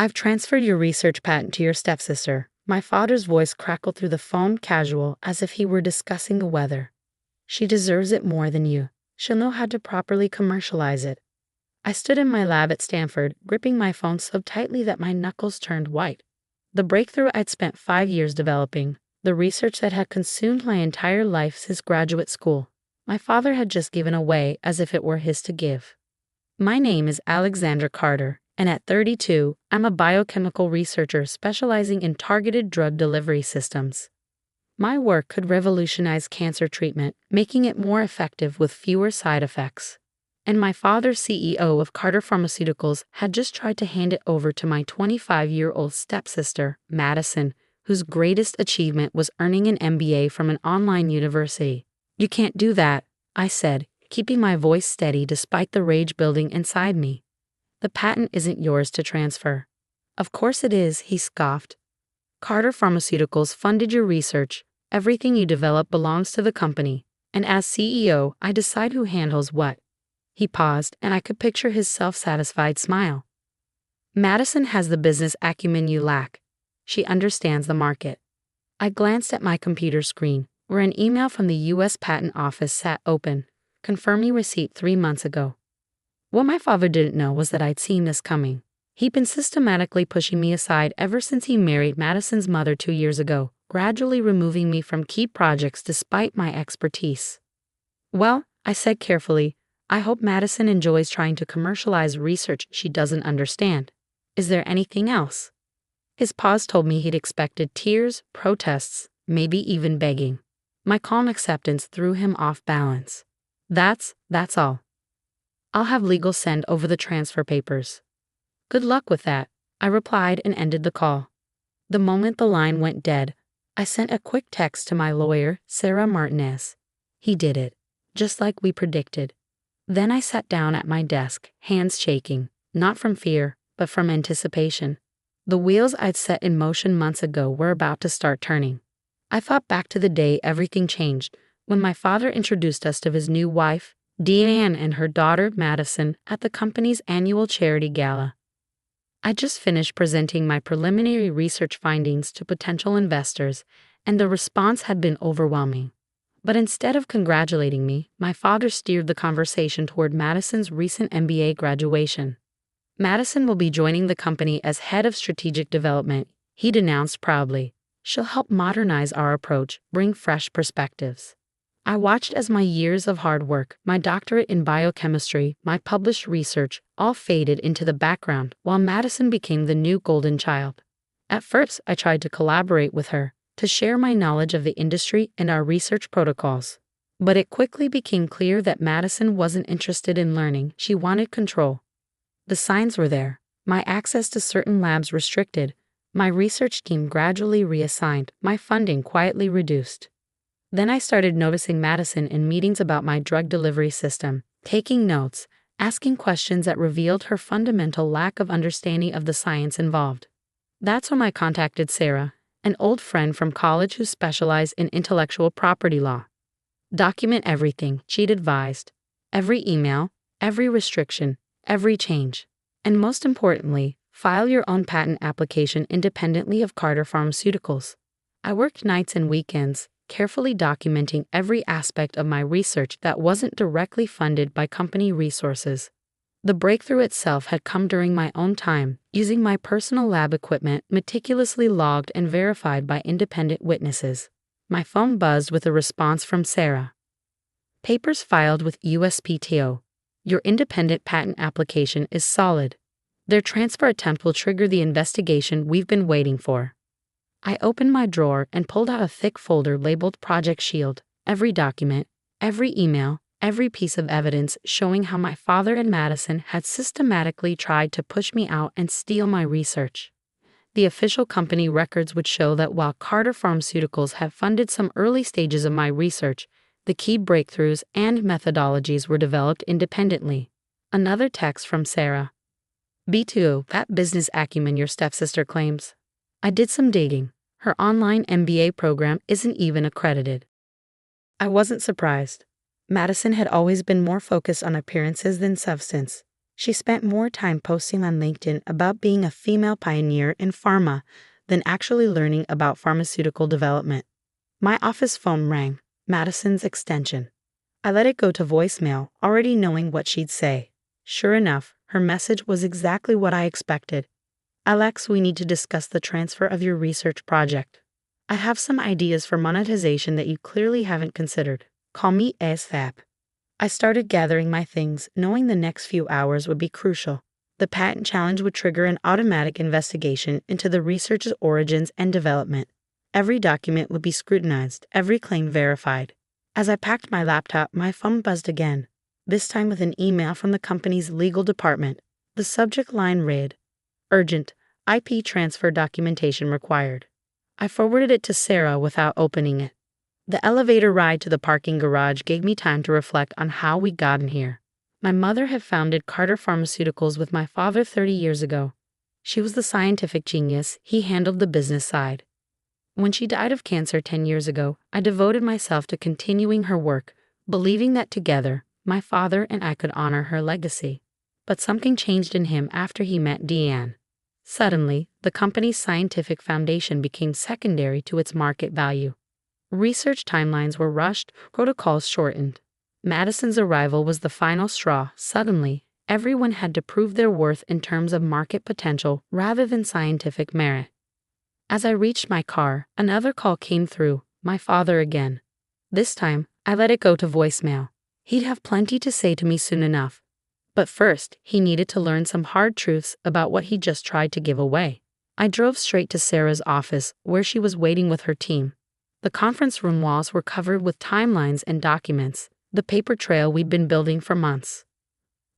I've transferred your research patent to your stepsister. My father's voice crackled through the phone, casual, as if he were discussing the weather. She deserves it more than you. She'll know how to properly commercialize it. I stood in my lab at Stanford, gripping my phone so tightly that my knuckles turned white. The breakthrough I'd spent 5 years developing, the research that had consumed my entire life since graduate school, my father had just given away as if it were his to give. My name is Alexander Carter, and at 32, I'm a biochemical researcher specializing in targeted drug delivery systems. My work could revolutionize cancer treatment, making it more effective with fewer side effects. And my father, CEO of Carter Pharmaceuticals, had just tried to hand it over to my 25-year-old stepsister, Madison, whose greatest achievement was earning an MBA from an online university. You can't do that, I said, keeping my voice steady despite the rage building inside me. The patent isn't yours to transfer. Of course it is, he scoffed. Carter Pharmaceuticals funded your research. Everything you develop belongs to the company, and as CEO, I decide who handles what. He paused, and I could picture his self-satisfied smile. Madison has the business acumen you lack. She understands the market. I glanced at my computer screen, where an email from the U.S. Patent Office sat open, confirming receipt 3 months ago. What my father didn't know was that I'd seen this coming. He'd been systematically pushing me aside ever since he married Madison's mother 2 years ago, gradually removing me from key projects despite my expertise. Well, I said carefully, I hope Madison enjoys trying to commercialize research she doesn't understand. Is there anything else? His pause told me he'd expected tears, protests, maybe even begging. My calm acceptance threw him off balance. That's all. I'll have legal send over the transfer papers. Good luck with that, I replied and ended the call. The moment the line went dead, I sent a quick text to my lawyer, Sarah Martinez. He did it, just like we predicted. Then I sat down at my desk, hands shaking, not from fear, but from anticipation. The wheels I'd set in motion months ago were about to start turning. I thought back to the day everything changed, when my father introduced us to his new wife, Deanne, and her daughter, Madison, at the company's annual charity gala. I just finished presenting my preliminary research findings to potential investors, and the response had been overwhelming. But instead of congratulating me, my father steered the conversation toward Madison's recent MBA graduation. Madison will be joining the company as head of strategic development, he'd announced proudly. She'll help modernize our approach, bring fresh perspectives. I watched as my years of hard work, my doctorate in biochemistry, my published research, all faded into the background while Madison became the new golden child. At first, I tried to collaborate with her, to share my knowledge of the industry and our research protocols. But it quickly became clear that Madison wasn't interested in learning, she wanted control. The signs were there, my access to certain labs restricted, my research team gradually reassigned, my funding quietly reduced. Then I started noticing Madison in meetings about my drug delivery system, taking notes, asking questions that revealed her fundamental lack of understanding of the science involved. That's when I contacted Sarah, an old friend from college who specialized in intellectual property law. Document everything, she'd advised. Every email, every restriction, every change. And most importantly, file your own patent application independently of Carter Pharmaceuticals. I worked nights and weekends, carefully documenting every aspect of my research that wasn't directly funded by company resources. The breakthrough itself had come during my own time, using my personal lab equipment meticulously logged and verified by independent witnesses. My phone buzzed with a response from Sarah. Papers filed with USPTO. Your independent patent application is solid. Their transfer attempt will trigger the investigation we've been waiting for. I opened my drawer and pulled out a thick folder labeled Project Shield. Every document, every email, every piece of evidence showing how my father and Madison had systematically tried to push me out and steal my research. The official company records would show that while Carter Pharmaceuticals had funded some early stages of my research, the key breakthroughs and methodologies were developed independently. Another text from Sarah. B2O, that business acumen your stepsister claims. I did some digging. Her online MBA program isn't even accredited. I wasn't surprised. Madison had always been more focused on appearances than substance. She spent more time posting on LinkedIn about being a female pioneer in pharma than actually learning about pharmaceutical development. My office phone rang, Madison's extension. I let it go to voicemail, already knowing what she'd say. Sure enough, her message was exactly what I expected. Alex, we need to discuss the transfer of your research project. I have some ideas for monetization that you clearly haven't considered. Call me ASAP. I started gathering my things, knowing the next few hours would be crucial. The patent challenge would trigger an automatic investigation into the research's origins and development. Every document would be scrutinized, every claim verified. As I packed my laptop, my phone buzzed again, this time with an email from the company's legal department. The subject line read, "Urgent, IP transfer documentation required." I forwarded it to Sarah without opening it. The elevator ride to the parking garage gave me time to reflect on how we'd gotten here. My mother had founded Carter Pharmaceuticals with my father 30 years ago. She was the scientific genius, he handled the business side. When she died of cancer 10 years ago, I devoted myself to continuing her work, believing that together, my father and I could honor her legacy. But something changed in him after he met Deanne. Suddenly, the company's scientific foundation became secondary to its market value. Research timelines were rushed, protocols shortened. Madison's arrival was the final straw. Suddenly, everyone had to prove their worth in terms of market potential rather than scientific merit. As I reached my car, another call came through, my father again. This time, I let it go to voicemail. He'd have plenty to say to me soon enough. But first, he needed to learn some hard truths about what he just tried to give away. I drove straight to Sarah's office, where she was waiting with her team. The conference room walls were covered with timelines and documents, the paper trail we'd been building for months.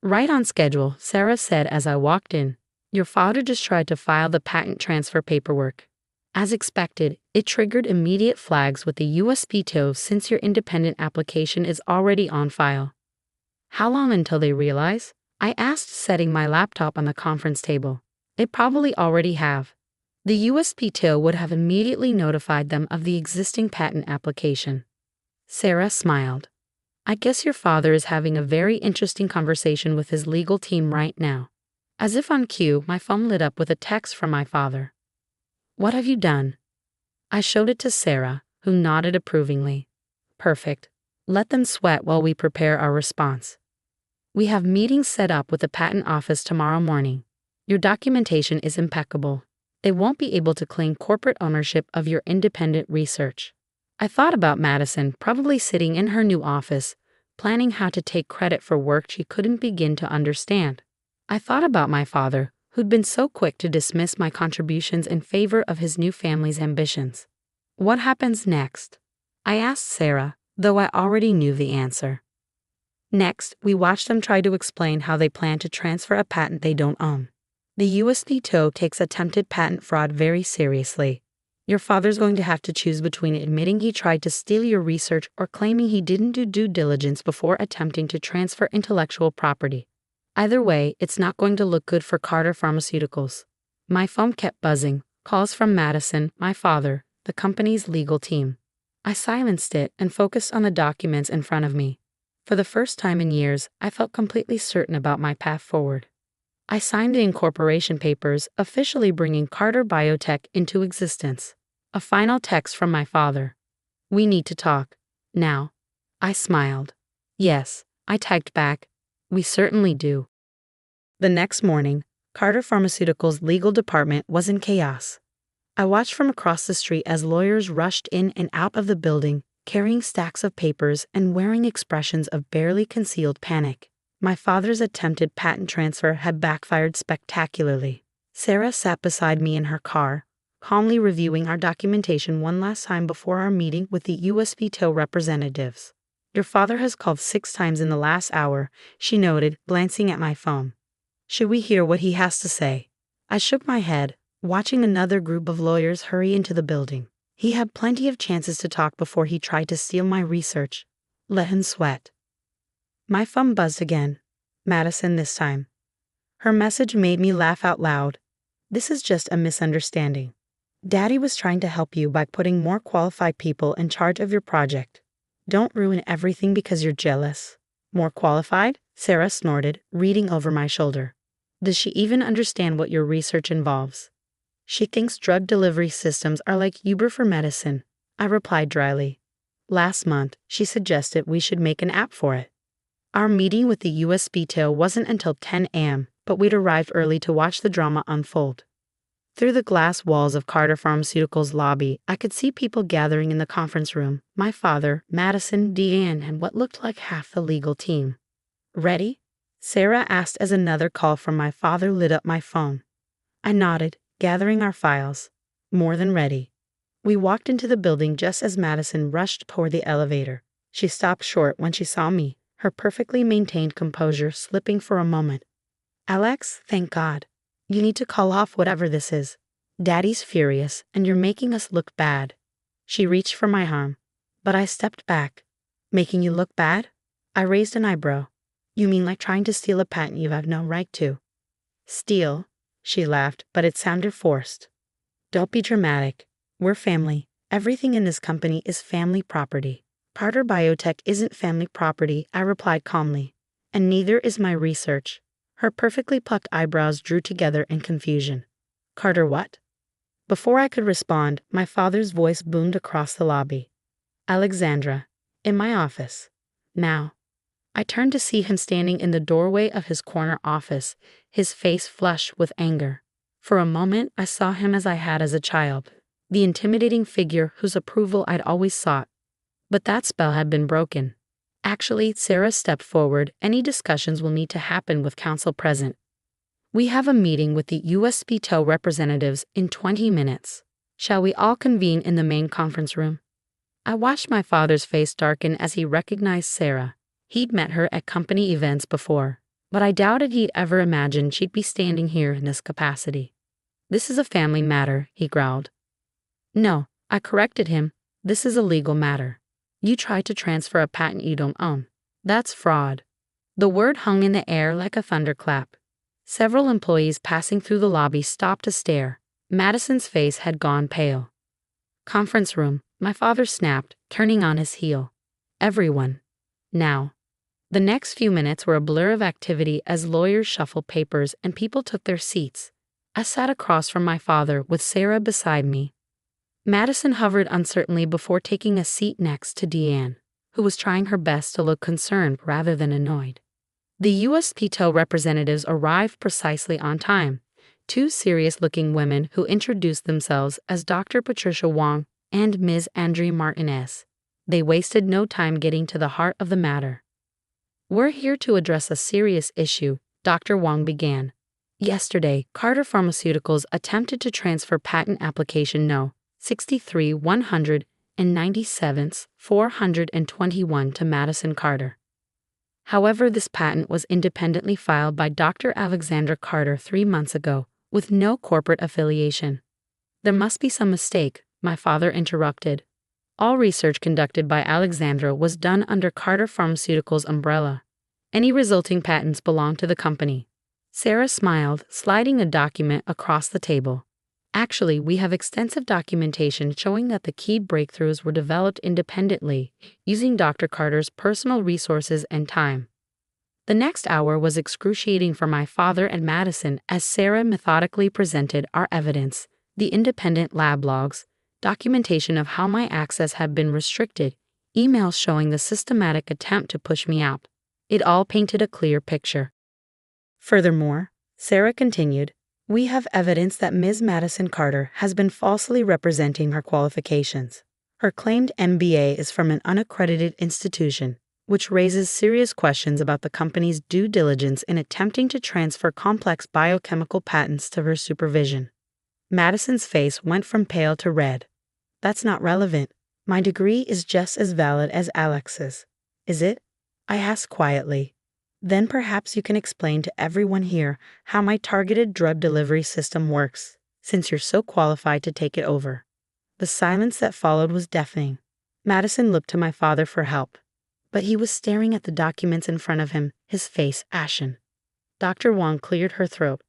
Right on schedule, Sarah said as I walked in. Your father just tried to file the patent transfer paperwork. As expected, it triggered immediate flags with the USPTO since your independent application is already on file. How long until they realize? I asked, setting my laptop on the conference table. They probably already have. The USPTO would have immediately notified them of the existing patent application. Sarah smiled. I guess your father is having a very interesting conversation with his legal team right now. As if on cue, my phone lit up with a text from my father. What have you done? I showed it to Sarah, who nodded approvingly. Perfect. Let them sweat while we prepare our response. We have meetings set up with the patent office tomorrow morning. Your documentation is impeccable. They won't be able to claim corporate ownership of your independent research. I thought about Madison probably sitting in her new office, planning how to take credit for work she couldn't begin to understand. I thought about my father, who'd been so quick to dismiss my contributions in favor of his new family's ambitions. What happens next? I asked Sarah, though I already knew the answer. Next, we watched them try to explain how they plan to transfer a patent they don't own. The USPTO takes attempted patent fraud very seriously. Your father's going to have to choose between admitting he tried to steal your research or claiming he didn't do due diligence before attempting to transfer intellectual property. Either way, it's not going to look good for Carter Pharmaceuticals. My phone kept buzzing, calls from Madison, my father, the company's legal team. I silenced it and focused on the documents in front of me. For the first time in years, I felt completely certain about my path forward. I signed the incorporation papers, officially bringing Carter Biotech into existence. A final text from my father. We need to talk. Now. I smiled. Yes, I typed back. We certainly do. The next morning, Carter Pharmaceuticals' legal department was in chaos. I watched from across the street as lawyers rushed in and out of the building, carrying stacks of papers and wearing expressions of barely concealed panic. My father's attempted patent transfer had backfired spectacularly. Sarah sat beside me in her car, calmly reviewing our documentation one last time before our meeting with the USPTO representatives. Your father has called 6 times in the last hour, she noted, glancing at my phone. Should we hear what he has to say? I shook my head, watching another group of lawyers hurry into the building. He had plenty of chances to talk before he tried to steal my research. Let him sweat. My phone buzzed again. Madison this time. Her message made me laugh out loud. This is just a misunderstanding. Daddy was trying to help you by putting more qualified people in charge of your project. Don't ruin everything because you're jealous. More qualified? Sarah snorted, reading over my shoulder. Does she even understand what your research involves? She thinks drug delivery systems are like Uber for medicine, I replied dryly. Last month, she suggested we should make an app for it. Our meeting with the US Betrayal wasn't until 10 a.m., but we'd arrived early to watch the drama unfold. Through the glass walls of Carter Pharmaceuticals' lobby, I could see people gathering in the conference room, my father, Madison, Deanne, and what looked like half the legal team. Ready? Sarah asked as another call from my father lit up my phone. I nodded, gathering our files. More than ready. We walked into the building just as Madison rushed toward the elevator. She stopped short when she saw me, her perfectly maintained composure slipping for a moment. Alex, thank God. You need to call off whatever this is. Daddy's furious, and you're making us look bad. She reached for my arm, but I stepped back. Making you look bad? I raised an eyebrow. You mean like trying to steal a patent you have no right to? Steal? She laughed, but it sounded forced. Don't be dramatic. We're family. Everything in this company is family property. Carter Biotech isn't family property, I replied calmly. And neither is my research. Her perfectly plucked eyebrows drew together in confusion. Carter what? Before I could respond, my father's voice boomed across the lobby. Alexandra, in my office. Now. I turned to see him standing in the doorway of his corner office, his face flushed with anger. For a moment, I saw him as I had as a child, the intimidating figure whose approval I'd always sought. But that spell had been broken. Actually, Sarah stepped forward. Any discussions will need to happen with counsel present. We have a meeting with the USPTO representatives in 20 minutes. Shall we all convene in the main conference room? I watched my father's face darken as he recognized Sarah. He'd met her at company events before, but I doubted he'd ever imagined she'd be standing here in this capacity. This is a family matter, he growled. No, I corrected him. This is a legal matter. You tried to transfer a patent you don't own. That's fraud. The word hung in the air like a thunderclap. Several employees passing through the lobby stopped to stare. Madison's face had gone pale. Conference room, my father snapped, turning on his heel. Everyone. Now. The next few minutes were a blur of activity as lawyers shuffled papers and people took their seats. I sat across from my father with Sarah beside me. Madison hovered uncertainly before taking a seat next to Deanne, who was trying her best to look concerned rather than annoyed. The USPTO representatives arrived precisely on time, two serious-looking women who introduced themselves as Dr. Patricia Wong and Ms. Andrea Martinez. They wasted no time getting to the heart of the matter. We're here to address a serious issue, Dr. Wong began. Yesterday, Carter Pharmaceuticals attempted to transfer patent application No. 63-197-421 to Madison Carter. However, this patent was independently filed by Dr. Alexandra Carter 3 months ago, with no corporate affiliation. There must be some mistake, my father interrupted. All research conducted by Alexandra was done under Carter Pharmaceuticals' umbrella. Any resulting patents belong to the company. Sarah smiled, sliding a document across the table. Actually, we have extensive documentation showing that the key breakthroughs were developed independently, using Dr. Carter's personal resources and time. The next hour was excruciating for my father and Madison as Sarah methodically presented our evidence, the independent lab logs, documentation of how my access had been restricted, emails showing the systematic attempt to push me out. It all painted a clear picture. Furthermore, Sarah continued, we have evidence that Ms. Madison Carter has been falsely representing her qualifications. Her claimed MBA is from an unaccredited institution, which raises serious questions about the company's due diligence in attempting to transfer complex biochemical patents to her supervision. Madison's face went from pale to red. That's not relevant. My degree is just as valid as Alex's. Is it? I asked quietly. Then perhaps you can explain to everyone here how my targeted drug delivery system works, since you're so qualified to take it over. The silence that followed was deafening. Madison looked to my father for help, but he was staring at the documents in front of him, his face ashen. Dr. Wong cleared her throat.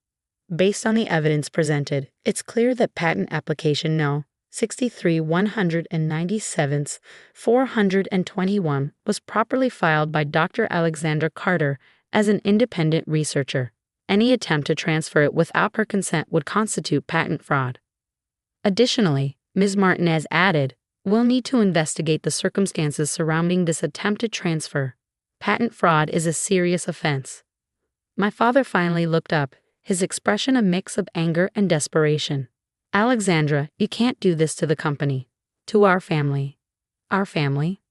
Based on the evidence presented, it's clear that patent application No. 63-197-421 was properly filed by Dr. Alexandra Carter As an independent researcher, any attempt to transfer it without her consent would constitute patent fraud. Additionally, Ms. Martinez added, "We'll need to investigate the circumstances surrounding this attempted transfer. Patent fraud is a serious offense." My father finally looked up, his expression a mix of anger and desperation. "Alexandra, you can't do this to the company. To our family." "Our family?"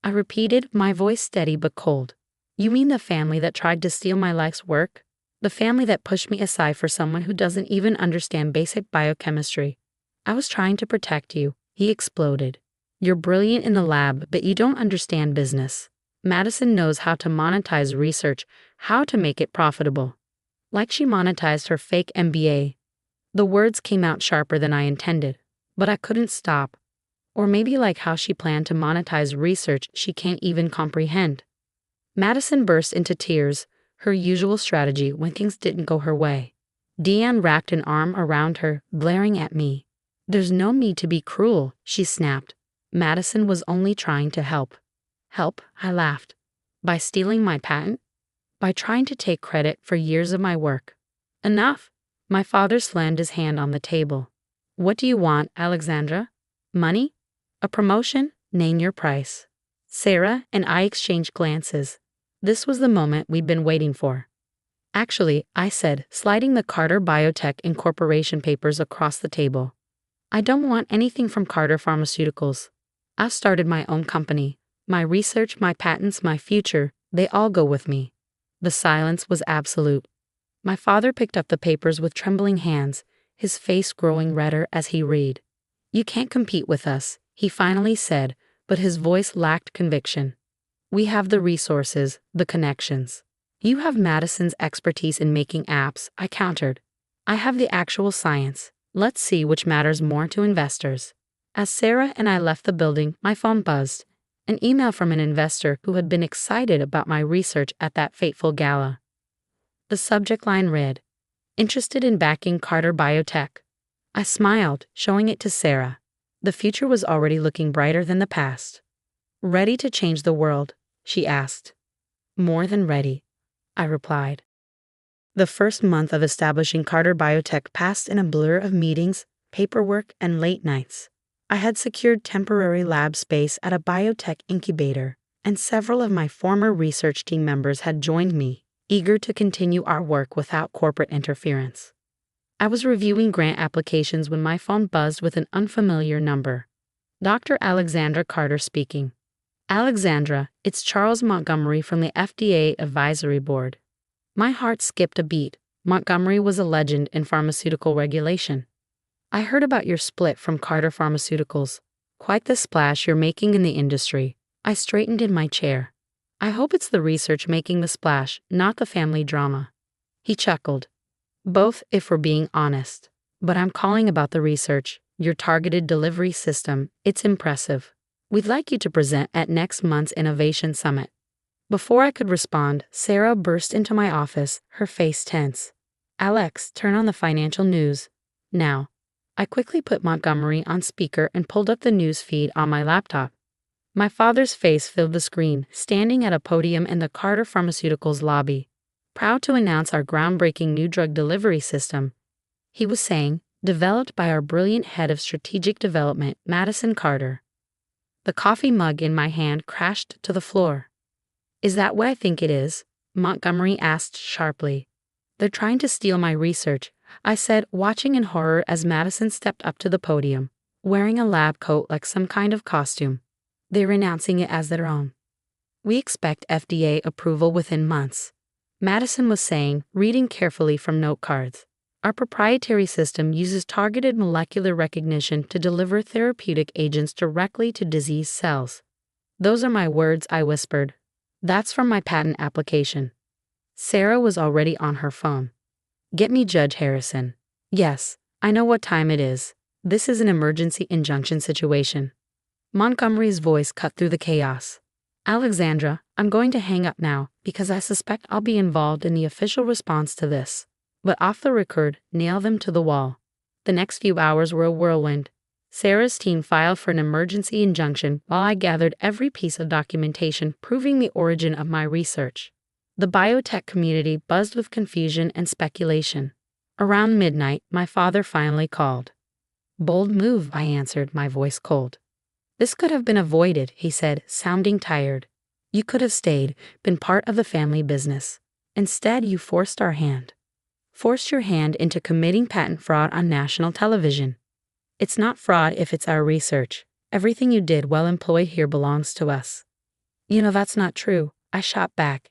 I repeated, my voice steady but cold. "You mean the family that tried to steal my life's work? The family that pushed me aside for someone who doesn't even understand basic biochemistry? I was trying to protect you," he exploded. "You're brilliant in the lab, but you don't understand business. Madison knows how to monetize research, how to make it profitable. Like she monetized her fake MBA. The words came out sharper than I intended, but I couldn't stop. Or maybe like how she planned to monetize research she can't even comprehend. Madison burst into tears, her usual strategy when things didn't go her way. Deanne wrapped an arm around her, glaring at me. "There's no need to be cruel," she snapped. "Madison was only trying to help." "Help?" I laughed. "By stealing my patent? By trying to take credit for years of my work?" "Enough!" My father slammed his hand on the table. "What do you want, Alexandra? Money? A promotion? Name your price." Sarah and I exchanged glances. This was the moment we'd been waiting for. "Actually," I said, sliding the Carter Biotech Incorporation papers across the table, "I don't want anything from Carter Pharmaceuticals. I've started my own company. My research, my patents, my future, they all go with me." The silence was absolute. My father picked up the papers with trembling hands, his face growing redder as he read. "You can't compete with us," he finally said, but his voice lacked conviction. "We have the resources, the connections. You have Madison's expertise in making apps," I countered. "I have the actual science. Let's see which matters more to investors." As Sarah and I left the building, my phone buzzed. An email from an investor who had been excited about my research at that fateful gala. The subject line read, "Interested in backing Carter Biotech." I smiled, showing it to Sarah. The future was already looking brighter than the past. "Ready to change the world?" she asked. "More than ready," I replied. The first month of establishing Carter Biotech passed in a blur of meetings, paperwork, and late nights. I had secured temporary lab space at a biotech incubator, and several of my former research team members had joined me, eager to continue our work without corporate interference. I was reviewing grant applications when my phone buzzed with an unfamiliar number. "Dr. Alexandra Carter speaking." "Alexandra, it's Charles Montgomery from the FDA Advisory Board." My heart skipped a beat. Montgomery was a legend in pharmaceutical regulation. "I heard about your split from Carter Pharmaceuticals. Quite the splash you're making in the industry." I straightened in my chair. "I hope it's the research making the splash, not the family drama." He chuckled. "Both, if we're being honest. But I'm calling about the research, your targeted delivery system. It's impressive. We'd like you to present at next month's Innovation Summit." Before I could respond, Sarah burst into my office, her face tense. "Alex, turn on the financial news. Now." I quickly put Montgomery on speaker and pulled up the news feed on my laptop. My father's face filled the screen, standing at a podium in the Carter Pharmaceuticals lobby, proud to announce our groundbreaking new drug delivery system. He was saying, "Developed by our brilliant head of strategic development, Madison Carter." The coffee mug in my hand crashed to the floor. "Is that what I think it is?" Montgomery asked sharply. "They're trying to steal my research," I said, watching in horror as Madison stepped up to the podium, wearing a lab coat like some kind of costume. "They're announcing it as their own. We expect FDA approval within months," Madison was saying, reading carefully from note cards. "Our proprietary system uses targeted molecular recognition to deliver therapeutic agents directly to disease cells." "Those are my words," I whispered. "That's from my patent application." Sarah was already on her phone. "Get me Judge Harrison." "Yes, I know what time it is. This is an emergency injunction situation." Montgomery's voice cut through the chaos. "Alexandra, I'm going to hang up now because I suspect I'll be involved in the official response to this. But off the record, nail them to the wall." The next few hours were a whirlwind. Sarah's team filed for an emergency injunction while I gathered every piece of documentation proving the origin of my research. The biotech community buzzed with confusion and speculation. Around midnight, my father finally called. "Bold move," I answered, my voice cold. "This could have been avoided," he said, sounding tired. "You could have stayed, been part of the family business. Instead, you forced our hand. Forced your hand into committing patent fraud on national television. It's not fraud if it's our research. Everything you did well employed here belongs to us." "You know that's not true," I shot back.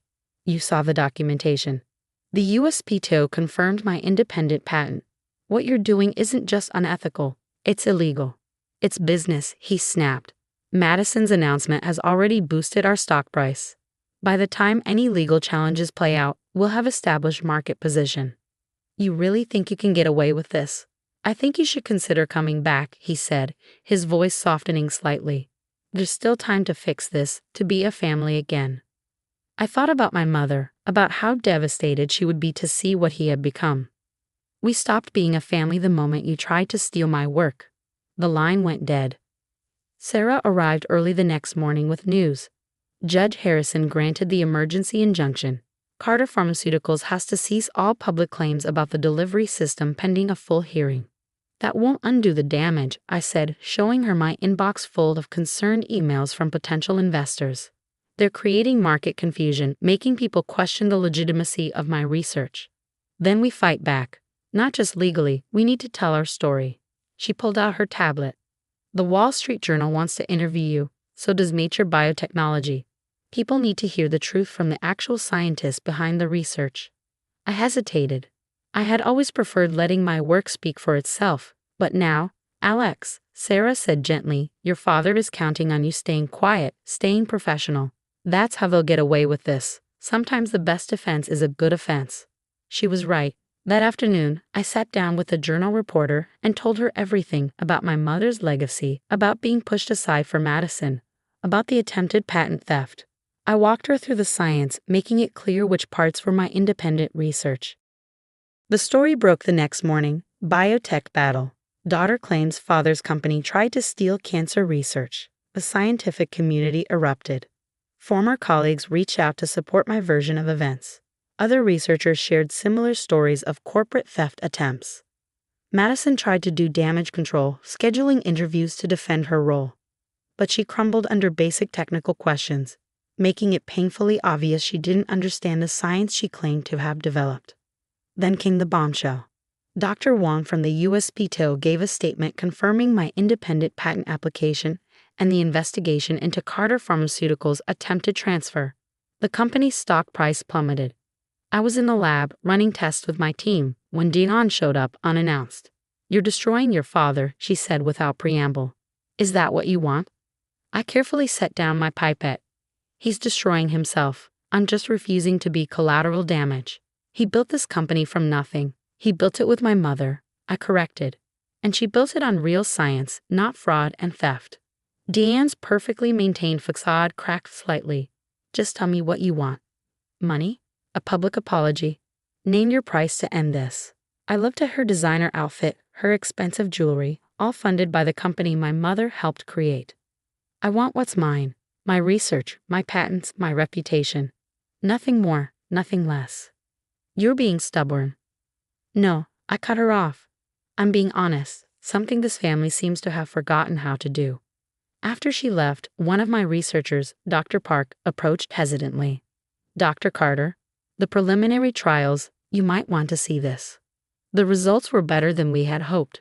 "You saw the documentation. The USPTO confirmed my independent patent. What you're doing isn't just unethical, it's illegal. It's business," he snapped. "Madison's announcement has already boosted our stock price. By the time any legal challenges play out, we'll have established market position." "You really think you can get away with this? I think you should consider coming back," he said, his voice softening slightly. "There's still time to fix this, to be a family again." I thought about my mother, about how devastated she would be to see what he had become. "We stopped being a family the moment you tried to steal my work." The line went dead. Sarah arrived early the next morning with news. Judge Harrison granted the emergency injunction. Carter Pharmaceuticals has to cease all public claims about the delivery system pending a full hearing. "That won't undo the damage," I said, showing her my inbox full of concerned emails from potential investors. "They're creating market confusion, making people question the legitimacy of my research. Then we fight back. Not just legally, we need to tell our story." She pulled out her tablet. "The Wall Street Journal wants to interview you, so does Nature Biotechnology. People need to hear the truth from the actual scientists behind the research." I hesitated. I had always preferred letting my work speak for itself, but now, "Alex," Sarah said gently, "your father is counting on you staying quiet, staying professional. That's how they'll get away with this. Sometimes the best defense is a good offense." She was right. That afternoon, I sat down with the Journal reporter and told her everything about my mother's legacy, about being pushed aside for Madison, about the attempted patent theft. I walked her through the science, making it clear which parts were my independent research. The story broke the next morning. Biotech battle. Daughter claims father's company tried to steal cancer research. The scientific community erupted. Former colleagues reached out to support my version of events. Other researchers shared similar stories of corporate theft attempts. Madison tried to do damage control, scheduling interviews to defend her role. But she crumbled under basic technical questions, making it painfully obvious she didn't understand the science she claimed to have developed. Then came the bombshell. Dr. Wong from the USPTO gave a statement confirming my independent patent application and the investigation into Carter Pharmaceuticals' attempted transfer. The company's stock price plummeted. I was in the lab, running tests with my team, when Dion showed up unannounced. "You're destroying your father," she said without preamble. "Is that what you want?" I carefully set down my pipette. "He's destroying himself. I'm just refusing to be collateral damage. He built this company from nothing. He built it with my mother," I corrected. "And she built it on real science, not fraud and theft." Deanne's perfectly maintained facade cracked slightly. "Just tell me what you want." "Money? A public apology? Name your price to end this." I looked at her designer outfit, her expensive jewelry, all funded by the company my mother helped create. "I want what's mine. My research, my patents, my reputation. Nothing more, nothing less." "You're being stubborn." "No," I cut her off. "I'm being honest, something this family seems to have forgotten how to do." After she left, one of my researchers, Dr. Park, approached hesitantly. "Dr. Carter, the preliminary trials, you might want to see this." The results were better than we had hoped.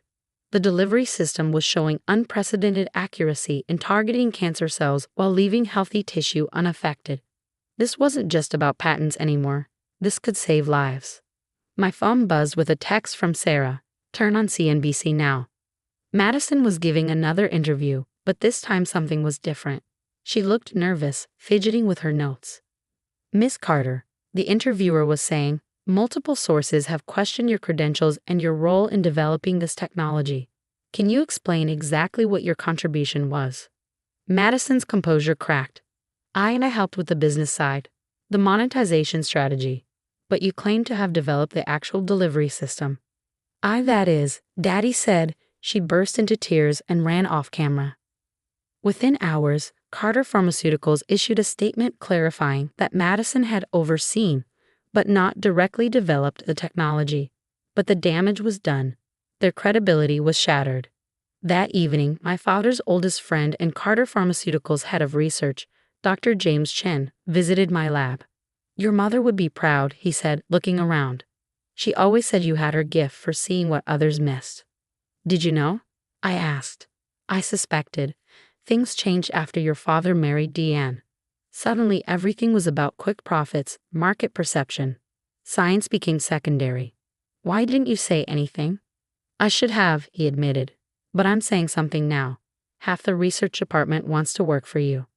The delivery system was showing unprecedented accuracy in targeting cancer cells while leaving healthy tissue unaffected. This wasn't just about patents anymore. This could save lives. My phone buzzed with a text from Sarah. "Turn on CNBC now." Madison was giving another interview, but this time something was different. She looked nervous, fidgeting with her notes. "Miss Carter," the interviewer was saying, "multiple sources have questioned your credentials and your role in developing this technology. Can you explain exactly what your contribution was?" Madison's composure cracked. I helped with the business side, the monetization strategy. But you claim to have developed the actual delivery system." That is, Daddy said." She burst into tears and ran off camera. Within hours, Carter Pharmaceuticals issued a statement clarifying that Madison had overseen, but not directly developed the technology. But the damage was done. Their credibility was shattered. That evening, my father's oldest friend and Carter Pharmaceuticals head of research, Dr. James Chen, visited my lab. "Your mother would be proud," he said, looking around. "She always said you had her gift for seeing what others missed." "Did you know?" I asked. "I suspected. Things changed after your father married Deanne. Suddenly everything was about quick profits, market perception. Science became secondary." "Why didn't you say anything?" "I should have," he admitted. "But I'm saying something now. Half the research department wants to work for you."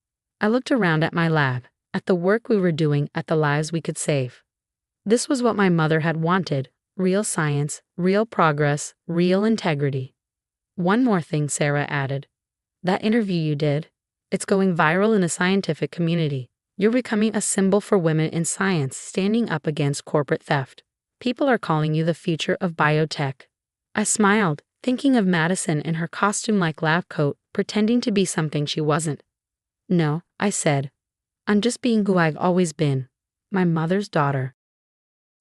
I looked around at my lab, at the work we were doing, at the lives we could save. This was what my mother had wanted: real science, real progress, real integrity. "One more thing," Sarah added. "That interview you did, it's going viral in the scientific community. You're becoming a symbol for women in science, standing up against corporate theft. People are calling you the future of biotech." I smiled, thinking of Madison in her costume-like lab coat, pretending to be something she wasn't. "No," I said. "I'm just being who I've always been, my mother's daughter."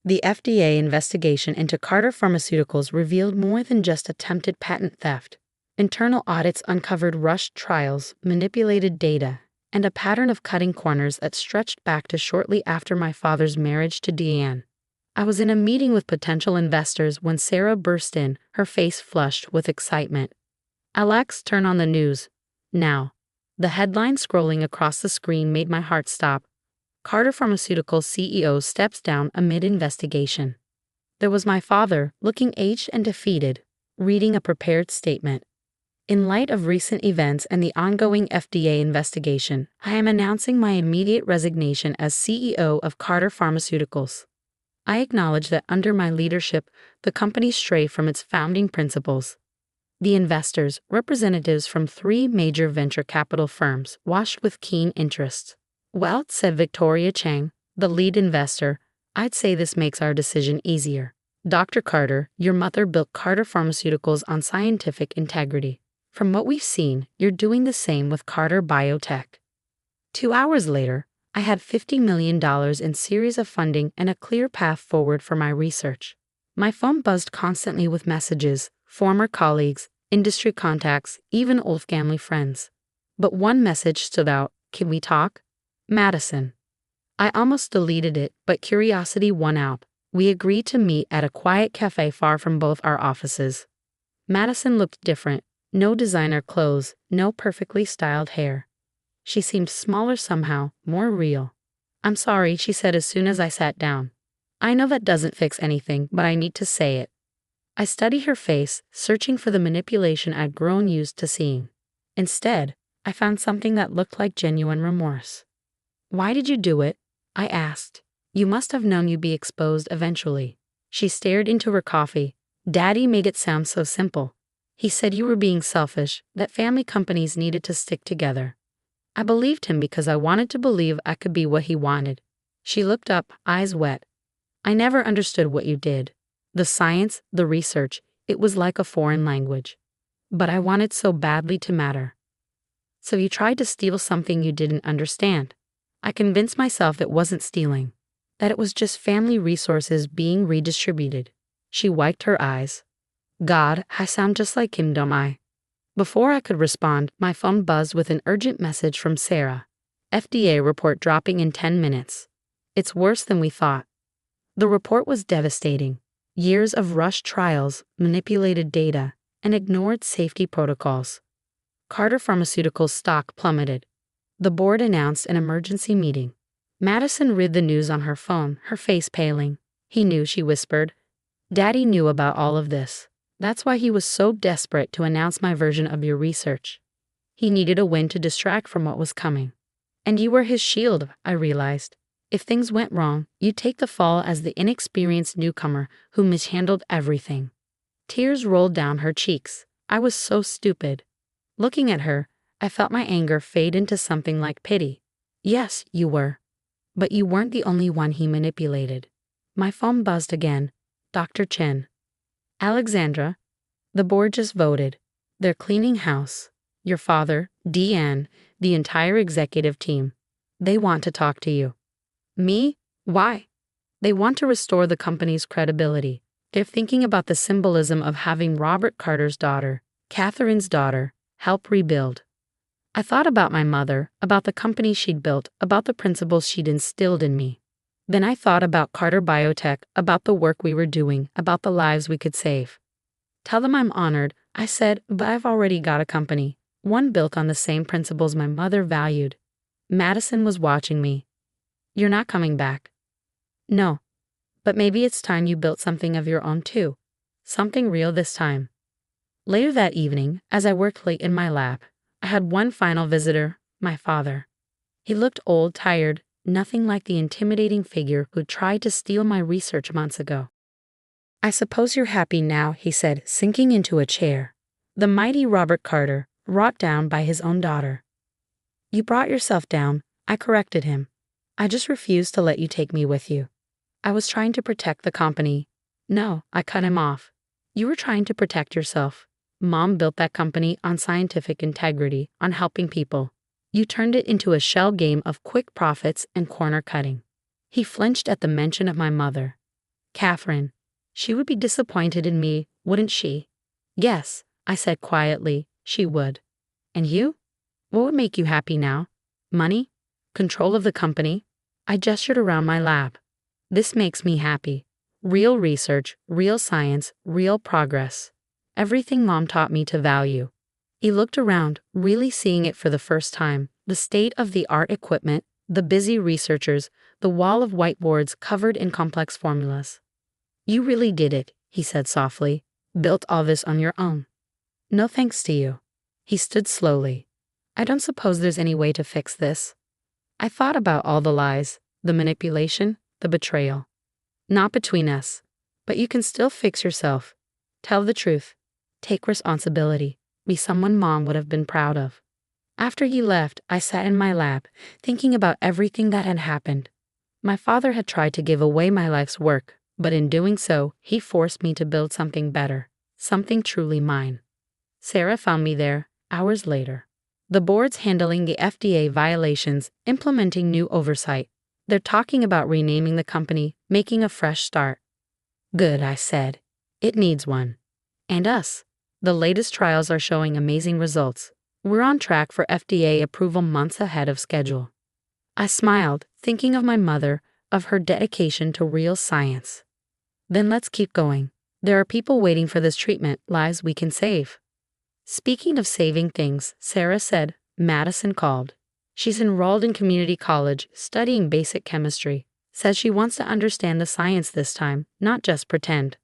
The FDA investigation into Carter Pharmaceuticals revealed more than just attempted patent theft. Internal audits uncovered rushed trials, manipulated data, and a pattern of cutting corners that stretched back to shortly after my father's marriage to Deanne. I was in a meeting with potential investors when Sarah burst in, her face flushed with excitement. "Alex, turn on the news. Now." The headline scrolling across the screen made my heart stop. Carter Pharmaceuticals CEO steps down amid investigation. There was my father, looking aged and defeated, reading a prepared statement. "In light of recent events and the ongoing FDA investigation, I am announcing my immediate resignation as CEO of Carter Pharmaceuticals. I acknowledge that under my leadership, the company strayed from its founding principles." The investors, representatives from 3 major venture capital firms, watched with keen interest. "Well," said Victoria Chang, the lead investor, "I'd say this makes our decision easier. Dr. Carter, your mother built Carter Pharmaceuticals on scientific integrity. From what we've seen, you're doing the same with Carter Biotech." 2 hours later, I had $50 million in series of funding and a clear path forward for my research. My phone buzzed constantly with messages, former colleagues, industry contacts, even old family friends. But one message stood out: "Can we talk?" Madison. I almost deleted it, but curiosity won out. We agreed to meet at a quiet cafe far from both our offices. Madison looked different. No designer clothes, no perfectly styled hair. She seemed smaller somehow, more real. "I'm sorry," she said as soon as I sat down. "I know that doesn't fix anything, but I need to say it." I studied her face, searching for the manipulation I'd grown used to seeing. Instead, I found something that looked like genuine remorse. "Why did you do it?" I asked. "You must have known you'd be exposed eventually." She stared into her coffee. "Daddy made it sound so simple. He said you were being selfish, that family companies needed to stick together. I believed him because I wanted to believe I could be what he wanted." She looked up, eyes wet. "I never understood what you did. The science, the research, it was like a foreign language. But I wanted so badly to matter." "So you tried to steal something you didn't understand." I convinced myself it wasn't stealing, that it was just family resources being redistributed. She wiped her eyes. "God, I sound just like him, don't I?" Before I could respond, my phone buzzed with an urgent message from Sarah. "FDA report dropping in 10 minutes. It's worse than we thought." The report was devastating. Years of rushed trials, manipulated data, and ignored safety protocols. Carter Pharmaceuticals stock plummeted. The board announced an emergency meeting. Madison read the news on her phone, her face paling. "He knew," she whispered. "Daddy knew about all of this. That's why he was so desperate to announce my version of your research. He needed a win to distract from what was coming. And you were his shield," I realized. "If things went wrong, you'd take the fall as the inexperienced newcomer who mishandled everything." Tears rolled down her cheeks. I was so stupid. Looking at her, I felt my anger fade into something like pity. "Yes, you were. But you weren't the only one he manipulated." My phone buzzed again. "Dr. Chen." "Alexandra, the board just voted. They're cleaning house. Your father, Deanne, the entire executive team. They want to talk to you. Me? Why? They want to restore the company's credibility. They're thinking about the symbolism of having Robert Carter's daughter, Catherine's daughter, help rebuild. I thought about my mother, about the company she'd built, about the principles she'd instilled in me. Then I thought about Carter Biotech, about the work we were doing, about the lives we could save. Tell them I'm honored, I said, but I've already got a company, one built on the same principles my mother valued. Madison was watching me. You're not coming back. No. But maybe it's time you built something of your own too. Something real this time. Later that evening, as I worked late in my lab, I had one final visitor, my father. He looked old, tired, nothing like the intimidating figure who tried to steal my research months ago. I suppose you're happy now, he said, sinking into a chair. The mighty Robert Carter, wrought down by his own daughter. You brought yourself down, I corrected him. I just refused to let you take me with you. I was trying to protect the company. No, I cut him off. You were trying to protect yourself. Mom built that company on scientific integrity, on helping people. You turned it into a shell game of quick profits and corner cutting. He flinched at the mention of my mother. Catherine. She would be disappointed in me, wouldn't she? Yes, I said quietly, she would. And you? What would make you happy now? Money? Control of the company? I gestured around my lab. This makes me happy. Real research, real science, real progress. Everything Mom taught me to value. He looked around, really seeing it for the first time, the state-of-the-art equipment, the busy researchers, the wall of whiteboards covered in complex formulas. You really did it, he said softly. Built all this on your own. No thanks to you. He stood slowly. I don't suppose there's any way to fix this. I thought about all the lies, the manipulation, the betrayal. Not between us. But you can still fix yourself. Tell the truth. Take responsibility. Be someone Mom would have been proud of. After he left, I sat in my lab, thinking about everything that had happened. My father had tried to give away my life's work, but in doing so, he forced me to build something better, something truly mine. Sarah found me there, hours later. The board's handling the FDA violations, implementing new oversight. They're talking about renaming the company, making a fresh start. Good, I said. It needs one. And us. The latest trials are showing amazing results. We're on track for FDA approval months ahead of schedule. I smiled, thinking of my mother, of her dedication to real science. Then let's keep going. There are people waiting for this treatment, lives we can save. Speaking of saving things, Sarah said, Madison called. She's enrolled in community college, studying basic chemistry. Says she wants to understand the science this time, not just pretend.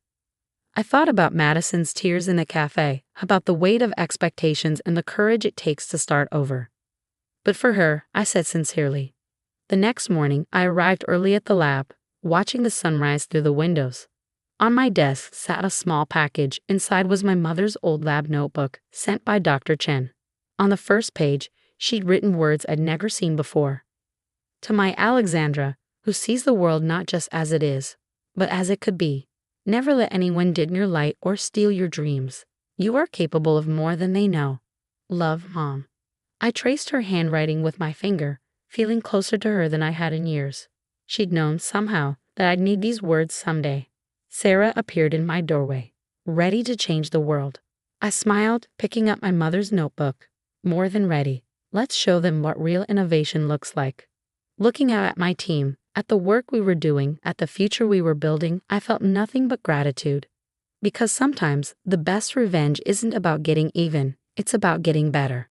I thought about Madison's tears in the cafe, about the weight of expectations and the courage it takes to start over. But for her, I said sincerely. The next morning, I arrived early at the lab, watching the sunrise through the windows. On my desk sat a small package. Inside was my mother's old lab notebook, sent by Dr. Chen. On the first page, she'd written words I'd never seen before. To my Alexandra, who sees the world not just as it is, but as it could be. Never let anyone dim your light or steal your dreams. You are capable of more than they know. Love, Mom. I traced her handwriting with my finger, feeling closer to her than I had in years. She'd known, somehow, that I'd need these words someday. Sarah appeared in my doorway, ready to change the world. I smiled, picking up my mother's notebook. More than ready. Let's show them what real innovation looks like. Looking out at my team, at the work we were doing, at the future we were building, I felt nothing but gratitude. Because sometimes, the best revenge isn't about getting even, it's about getting better.